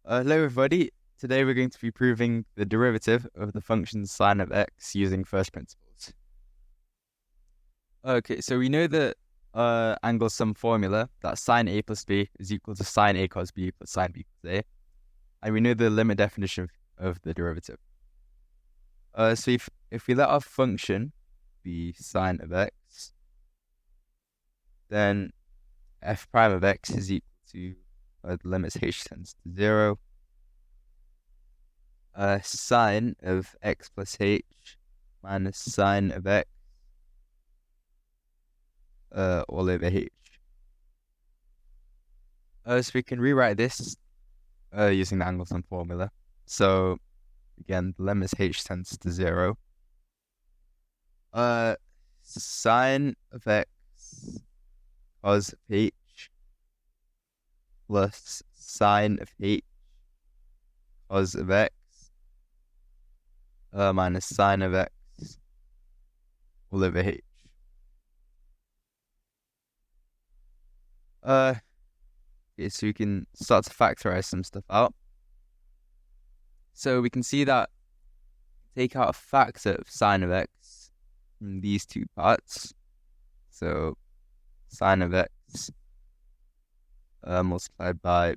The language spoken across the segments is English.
Hello everybody. Today we're going to be proving the derivative of the function sine of x using first principles. Okay, so we know the angle sum formula that sine a plus b is equal to sine a cos b plus sine b plus a, and we know the limit definition of the derivative. So if we let our function be sine of x, then f prime of x is equal to the limits h tends to 0. Sine of x plus h minus sine of x all over h. So we can rewrite this using the angle sum formula. So again, the limits h tends to 0. Sine of x cos of h plus sine of h cos of x minus sine of x all over h. Okay, so we can start to factorize some stuff out. So we can see that take out a factor of sine of x from these two parts. So sine of x multiplied by,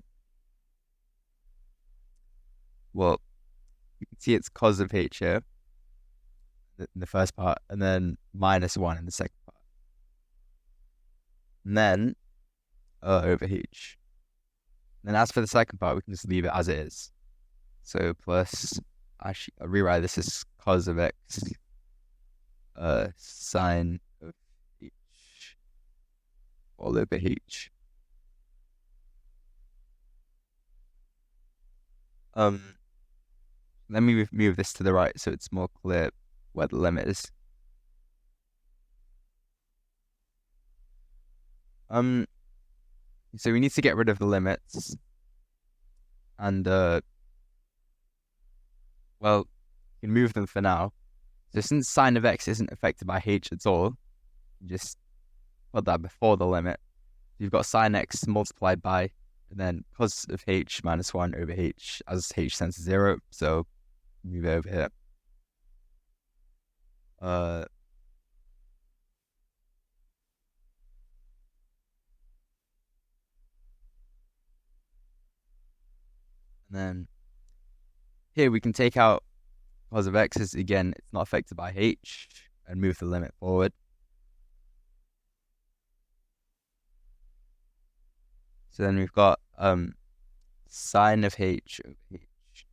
well, you can see it's cos of h here in the first part, and then minus 1 in the second part. And then over h. And then as for the second part, we can just leave it as it is. So plus, actually, I'll rewrite this as cos of x sine of h all over h. Let me move this to the right so it's more clear where the limit is. So we need to get rid of the limits, and well, you can move them for now. So since sine of x isn't affected by h at all, you just put that before the limit. You've got sine x multiplied by, and then cos of h minus 1 over h as h tends to 0. So move it over here. And then here we can take out cos of x, as again it's not affected by h, and move the limit forward. So then we've got sine of h over h.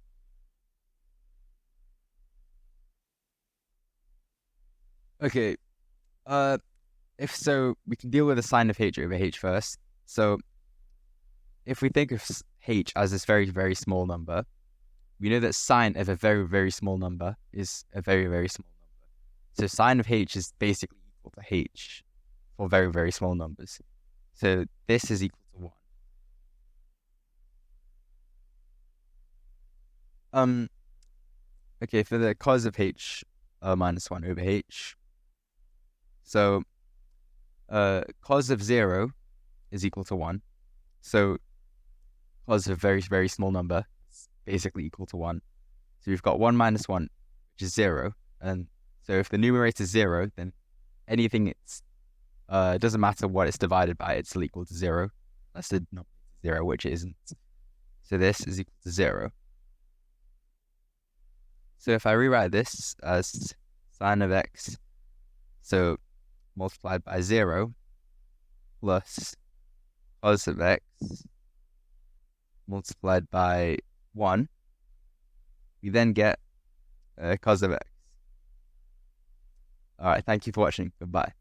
Okay, if so, we can deal with the sine of h over h first. So if we think of h as this very, very small number, we know that sine of a very, very small number is a very, very small number. So sine of h is basically equal to h for very, very small numbers. So this is equal to 1. Okay, for the cos of h minus 1 over h. So cos of 0 is equal to 1. So cos of a very, very small number is basically equal to 1. So we've got 1 minus 1, which is 0. And so if the numerator is 0, then anything it's it doesn't matter what it's divided by, it's still equal to 0. Unless the number is 0, which it isn't. So this is equal to 0. So if I rewrite this as sine of x, so multiplied by 0 plus cos of x multiplied by 1, we then get cos of x. All right, thank you for watching. Goodbye.